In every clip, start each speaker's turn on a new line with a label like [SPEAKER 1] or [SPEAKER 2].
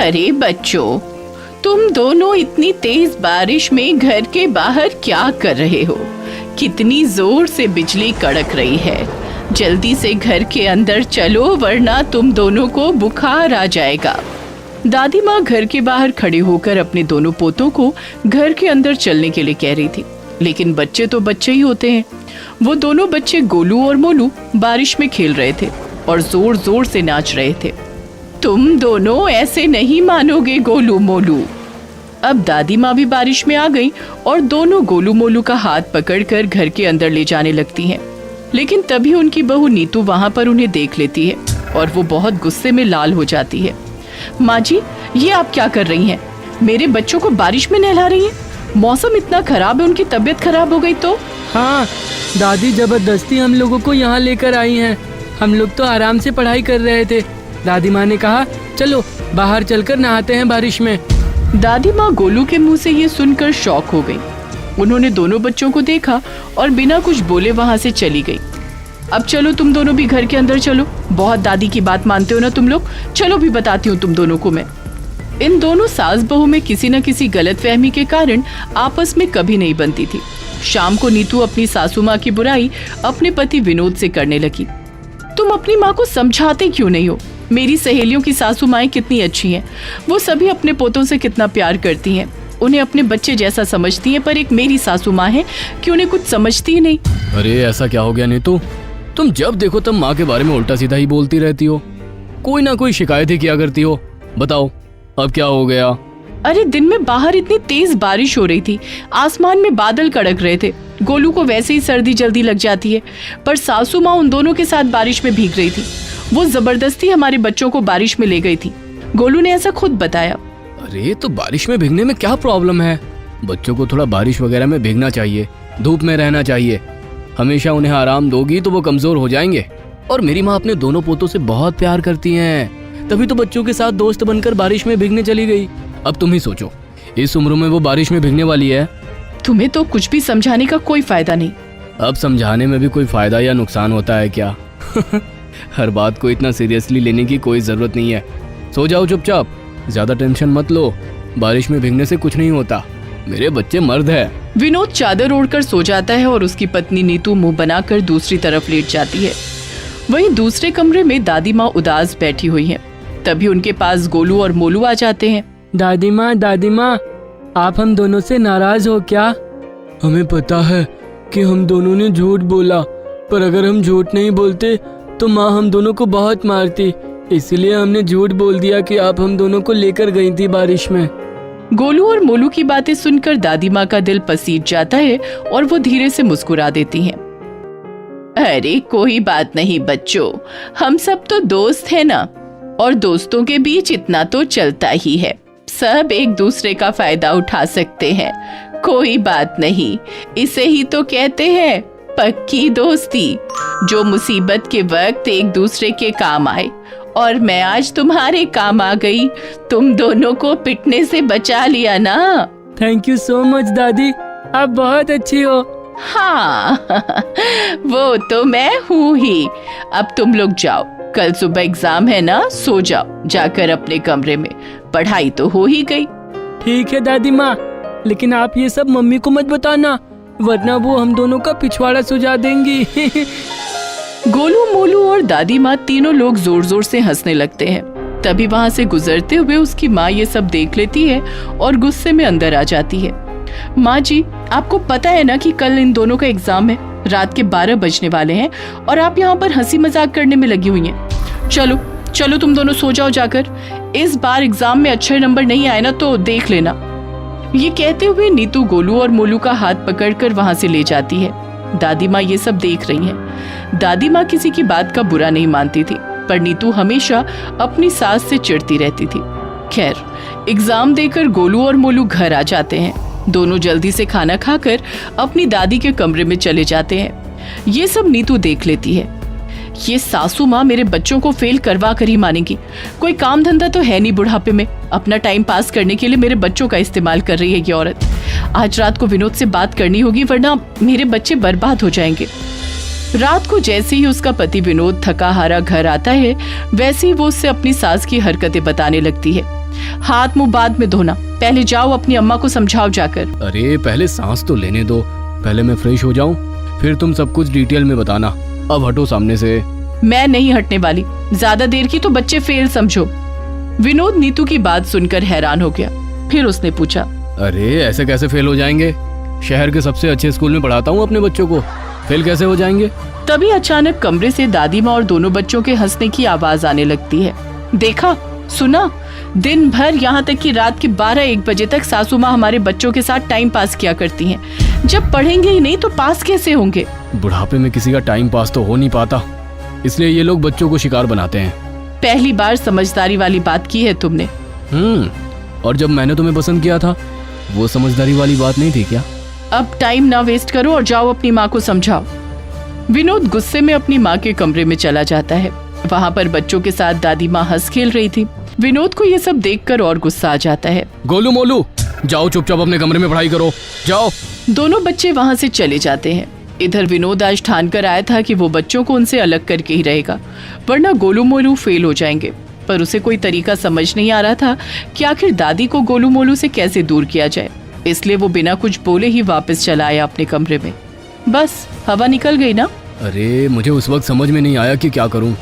[SPEAKER 1] अरे बच्चों, तुम दोनों इतनी तेज बारिश में घर के बाहर क्या कर रहे हो? कितनी जोर से बिजली कड़क रही है। जल्दी से घर के अंदर चलो वरना तुम दोनों को बुखार आ जाएगा। दादी माँ घर के बाहर खड़े होकर अपने दोनों पोतों को घर के अंदर चलने के लिए कह रही थी, लेकिन बच्चे तो बच्चे ही होते हैं। वो दोनों बच्चे गोलू और मोलू बारिश में खेल रहे थे और जोर जोर से नाच रहे थे। तुम दोनों ऐसे नहीं मानोगे गोलू मोलू। अब दादी माँ भी बारिश में आ गई और दोनों गोलू मोलू का हाथ पकड़कर घर के अंदर ले जाने लगती हैं। लेकिन तभी उनकी बहू नीतू वहां पर उन्हें देख लेती है और वो बहुत गुस्से में लाल हो जाती है। माँ जी, ये आप क्या कर रही हैं? मेरे बच्चों को बारिश में नहला रही हैं? मौसम इतना खराब है, उनकी तबीयत खराब हो गई तो?
[SPEAKER 2] हाँ दादी, जबरदस्ती हम लोगों को यहाँ लेकर आई हैं। हम लोग तो आराम से पढ़ाई कर रहे थे। दादी माँ ने कहा चलो बाहर चलकर नहाते हैं बारिश में।
[SPEAKER 1] दादी माँ गोलू के मुंह से ये सुनकर शॉक हो गई। उन्होंने दोनों बच्चों को देखा और बिना कुछ बोले वहां से चली गई। अब चलो तुम दोनों भी घर के अंदर चलो। बहुत दादी की बात मानते हो ना तुम लोग। चलो भी बताती हूँ तुम दोनों को मैं। इन दोनों सास बहू में किसी न किसी गलतफहमी के कारण आपस में कभी नहीं बनती थी। शाम को नीतू अपनी सासू माँ की बुराई अपने पति विनोद से करने लगी। तुम अपनी माँ को समझाते क्यों नहीं हो? मेरी सहेलियों की सासू माएं कितनी अच्छी हैं। वो सभी अपने पोतों से कितना प्यार करती हैं, उन्हें अपने बच्चे जैसा समझती हैं, पर एक मेरी सासू माँ है कि उन्हें कुछ समझती ही नहीं।
[SPEAKER 3] अरे ऐसा क्या हो गया नीतू? तुम जब देखो तब माँ के बारे में उल्टा सीधा ही बोलती रहती हो। कोई ना कोई शिकायत ही किया करती हो। बताओ अब क्या हो गया?
[SPEAKER 1] अरे दिन में बाहर इतनी तेज बारिश हो रही थी, आसमान में बादल कड़क रहे थे। गोलू को वैसे ही सर्दी जल्दी लग जाती है, पर सासू माँ उन दोनों के साथ बारिश में भीग रही थी। वो जबरदस्ती हमारे बच्चों को बारिश में ले गई थी। गोलू ने ऐसा खुद बताया।
[SPEAKER 3] अरे तो बारिश में भीगने में क्या प्रॉब्लम है? बच्चों को थोड़ा बारिश वगैरह में भीगना चाहिए, धूप में रहना चाहिए। हमेशा उन्हें आराम दोगी तो वो कमजोर हो जाएंगे। और मेरी माँ अपने दोनों पोतों से बहुत प्यार करती हैं, तभी तो बच्चों के साथ दोस्त बनकर बारिश में भीगने चली गई। अब तुम ही सोचो, इस उम्र में वो बारिश में भीगने वाली है।
[SPEAKER 1] तुम्हें तो कुछ भी समझाने का कोई फायदा नहीं।
[SPEAKER 3] अब समझाने में भी कोई फायदा या नुकसान होता है क्या? हर बात को इतना सीरियसली लेने की कोई जरूरत नहीं है। सो जाओ चुपचाप, ज्यादा टेंशन मत लो। बारिश में भीगने से कुछ नहीं होता, मेरे बच्चे मर्द है।
[SPEAKER 1] विनोद चादर ओढ़कर सो जाता है और उसकी पत्नी नीतू मुंह बनाकर दूसरी तरफ लेट जाती है। वहीं दूसरे कमरे में दादी माँ उदास बैठी हुई हैं। तभी उनके पास गोलू और मोलू आ जाते हैं।
[SPEAKER 2] दादी माँ, आप हम दोनों से नाराज हो क्या? हमें पता है कि हम दोनों ने झूठ बोला, पर अगर हम झूठ नहीं बोलते तो माँ हम दोनों को बहुत मारती। इसलिए हमने झूठ बोल दिया कि आप हम दोनों को लेकर गई थी बारिश में।
[SPEAKER 1] गोलू और मोलू की बातें सुनकर दादी माँ का दिल पसीज जाता है और वो धीरे से मुस्कुरा देती हैं। अरे कोई बात नहीं बच्चों, हम सब तो दोस्त हैं ना, और दोस्तों के बीच इतना तो चलता ही है। सब एक दूसरे का फायदा उठा सकते हैं, कोई बात नहीं। इसे ही तो कहते हैं पक्की दोस्ती, जो मुसीबत के वक्त एक दूसरे के काम आए। और मैं आज तुम्हारे काम आ गई, तुम दोनों को पिटने से बचा लिया ना।
[SPEAKER 2] थैंक यू सो मच दादी, आप बहुत अच्छी हो।
[SPEAKER 1] हाँ वो तो मैं हूँ ही। अब तुम लोग जाओ, कल सुबह एग्जाम है ना, सो जाओ जाकर अपने कमरे में। पढ़ाई तो हो ही गई।
[SPEAKER 2] ठीक है दादी माँ, लेकिन आप ये सब मम्मी को मत बताना, वरना वो हम दोनों का पिछवाड़ा सुझा देंगी।
[SPEAKER 1] गोलू, मोलू और दादी माँ तीनों लोग जोर जोर से हंसने लगते हैं। तभी वहाँ से गुजरते हुए उसकी माँ ये सब देख लेती है और गुस्से में अंदर आ जाती है। माँ जी, आपको पता है ना कि कल इन दोनों का एग्जाम है, रात के 12 बजने वाले हैं और आप यहाँ पर हंसी मजाक करने में लगी हुई हैं। चलो चलो तुम दोनों सो जाओ जाकर। इस बार एग्जाम में अच्छे नंबर नहीं आए ना तो देख लेना। ये कहते हुए नीतू गोलू और मोलू का हाथ पकड़कर वहाँ से ले जाती है। दादी माँ ये सब देख रही हैं। दादी माँ किसी की बात का बुरा नहीं मानती थी, पर नीतू हमेशा अपनी सास से चिढ़ती रहती थी। खैर, एग्जाम देकर गोलू और मोलू घर आ जाते हैं। दोनों जल्दी से खाना खाकर अपनी दादी के कमरे में चले जाते हैं। ये सब नीतू देख लेती है। ये सासू माँ मेरे बच्चों को फेल करवा कर ही मानेगी। कोई काम धंधा तो है नहीं बुढ़ापे में, अपना टाइम पास करने के लिए मेरे बच्चों का इस्तेमाल कर रही है ये औरत। आज रात को विनोद से बात करनी होगी, वरना मेरे बच्चे बर्बाद हो जाएंगे। रात को जैसे ही उसका पति विनोद थका हारा घर आता है, वैसे ही वो उससे अपनी सास की हरकतें बताने लगती है। हाथ मुंह बाद में धोना, पहले जाओ अपनी अम्मा को समझाओ जाकर।
[SPEAKER 3] अरे पहले सांस तो लेने दो, पहले मैं फ्रेश हो जाऊं, फिर तुम सब कुछ डिटेल में बताना। अब हटो सामने से।
[SPEAKER 1] मैं नहीं हटने वाली, ज्यादा देर की तो बच्चे फेल समझो। विनोद नीतू की बात सुनकर हैरान हो गया। फिर उसने पूछा,
[SPEAKER 3] अरे ऐसे कैसे फेल हो जाएंगे? शहर के सबसे अच्छे स्कूल में पढ़ाता हूँ अपने बच्चों को, फेल कैसे हो जाएंगे?
[SPEAKER 1] तभी अचानक कमरे से दादी माँ और दोनों बच्चों के हंसने की आवाज आने लगती है। देखा, सुना, दिन भर यहाँ तक कि रात के 12-1 बजे तक सासू माँ हमारे बच्चों के साथ टाइम पास किया करती हैं। जब पढ़ेंगे ही नहीं तो पास कैसे होंगे?
[SPEAKER 3] बुढ़ापे में किसी का टाइम पास तो हो नहीं पाता, इसलिए ये लोग बच्चों को शिकार बनाते हैं।
[SPEAKER 1] पहली बार समझदारी वाली बात की है तुमने।
[SPEAKER 3] और जब मैंने तुम्हें पसंद किया था वो समझदारी वाली बात नहीं थी क्या?
[SPEAKER 1] अब टाइम ना वेस्ट करो और जाओ अपनी माँ को समझाओ। विनोद गुस्से में अपनी माँ के कमरे में चला जाता है। वहाँ पर बच्चों के साथ दादी माँ हंस खेल रही थी। विनोद को ये सब देखकर और गुस्सा आ जाता है।
[SPEAKER 3] गोलू मोलू, जाओ चुपचाप अपने कमरे में पढ़ाई करो, जाओ।
[SPEAKER 1] दोनों बच्चे वहाँ से चले जाते हैं। इधर विनोद आज ठान कर आया था कि वो बच्चों को उनसे अलग करके ही रहेगा, वरना गोलू मोलू फेल हो जाएंगे। पर उसे कोई तरीका समझ नहीं आ रहा था कि आखिर दादी को गोलू मोलू से कैसे दूर किया जाए। इसलिए वो बिना कुछ बोले ही वापस चला आया अपने कमरे में। बस हवा निकल गई ना।
[SPEAKER 3] अरे मुझे उस वक्त समझ में नहीं आया कि क्या करूं।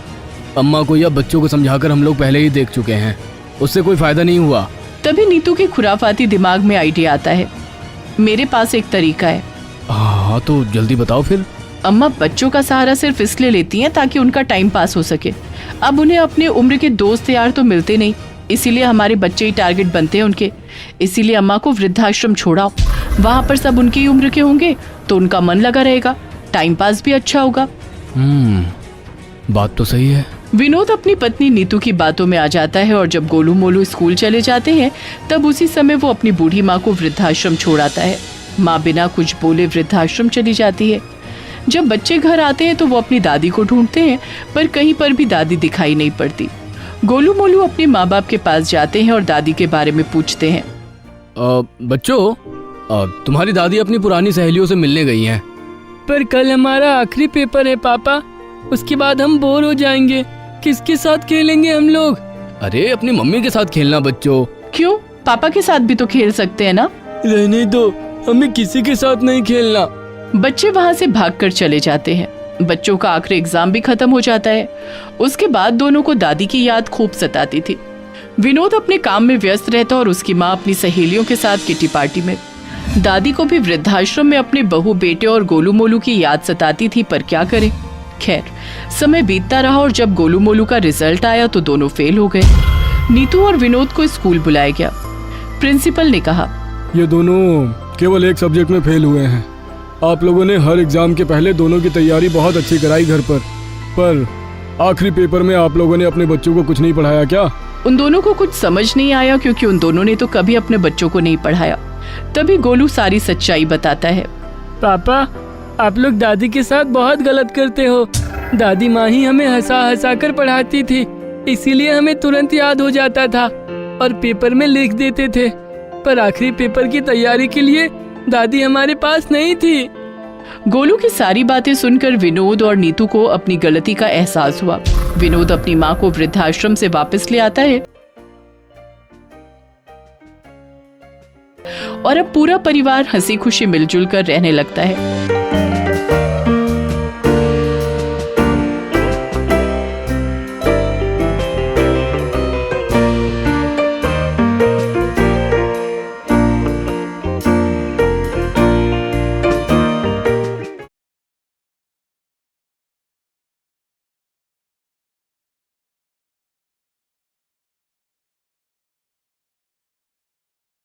[SPEAKER 3] अम्मा को या बच्चों को समझाकर हम लोग पहले ही देख चुके हैं, उससे कोई फायदा नहीं हुआ।
[SPEAKER 1] तभी नीतू के खुराफाती दिमाग में आइडिया आता है। मेरे पास एक तरीका है।
[SPEAKER 3] हाँ तो जल्दी बताओ फिर।
[SPEAKER 1] अम्मा बच्चों का सहारा सिर्फ इसलिए लेती हैं ताकि उनका टाइम पास हो सके। अब उन्हें अपने उम्र के दोस्त यार तो मिलते नहीं, इसीलिए हमारे बच्चे ही टारगेट बनते हैं उनके। इसीलिए अम्मा को वृद्धाश्रम छोड़ाओ, वहाँ पर सब उनकी ही उम्र के होंगे तो उनका मन लगा रहेगा, टाइम पास भी अच्छा होगा।
[SPEAKER 3] बात तो सही है।
[SPEAKER 1] विनोद अपनी पत्नी नीतू की बातों में आ जाता है और जब गोलू मोलू स्कूल चले जाते हैं तब उसी समय वो अपनी बूढ़ी माँ को वृद्धाश्रम छोड़ आता है। माँ बिना कुछ बोले वृद्धाश्रम चली जाती है। जब बच्चे घर आते हैं तो वो अपनी दादी को ढूंढते हैं, पर कहीं पर भी दादी दिखाई नहीं पड़ती। गोलू मोलू अपने माँ बाप के पास जाते हैं और दादी के बारे में पूछते हैं।
[SPEAKER 3] बच्चों, तुम्हारी दादी अपनी पुरानी सहेलियों से मिलने गई हैं।
[SPEAKER 2] पर कल हमारा आखिरी पेपर है पापा, उसके बाद हम बोर हो जाएंगे, किसके साथ खेलेंगे हम लोग?
[SPEAKER 3] अरे अपनी मम्मी के साथ खेलना बच्चों।
[SPEAKER 1] क्यों, पापा के साथ भी तो खेल सकते हैं ना।
[SPEAKER 2] रहने दो, हमें किसी के साथ नहीं खेलना।
[SPEAKER 1] बच्चे वहाँ से भागकर चले जाते हैं। बच्चों का आखिरी एग्जाम भी खत्म हो जाता है। उसके बाद दोनों को दादी की याद खूब सताती थी। विनोद अपने काम में व्यस्त रहता और उसकी माँ अपनी सहेलियों के साथ किटी पार्टी में। दादी को भी वृद्धाश्रम में अपने बहू बेटे और गोलू मोलू की याद सताती थी, पर क्या करे। खैर, समय बीतता रहा और जब गोलू मोलू का रिजल्ट आया तो दोनों फेल हो गए। नीतू और विनोद को स्कूल बुलाया गया। प्रिंसिपल ने कहा,
[SPEAKER 4] ये दोनों केवल एक सब्जेक्ट में फेल हुए हैं। आप लोगों ने हर एग्जाम के पहले दोनों की तैयारी बहुत अच्छी कराई घर पर आखिरी पेपर में आप लोगों ने अपने बच्चों को कुछ नहीं पढ़ाया क्या?
[SPEAKER 1] उन दोनों को कुछ समझ नहीं आया क्योंकि उन दोनों ने तो कभी अपने बच्चों को नहीं पढ़ाया। तभी गोलू सारी सच्चाई बताता है।
[SPEAKER 2] पापा, आप लोग दादी के साथ बहुत गलत करते हो। दादी माँ ही हमें हंसा हंसा कर पढ़ाती थी, इसीलिए हमें तुरंत याद हो जाता था और पेपर में लिख देते थे। पर आखिरी पेपर की तैयारी के लिए दादी हमारे पास नहीं थी।
[SPEAKER 1] गोलू की सारी बातें सुनकर विनोद और नीतू को अपनी गलती का एहसास हुआ। विनोद अपनी माँ को वृद्धाश्रम से वापस ले आता है और अब पूरा परिवार हंसी खुशी मिलजुल कर रहने लगता है।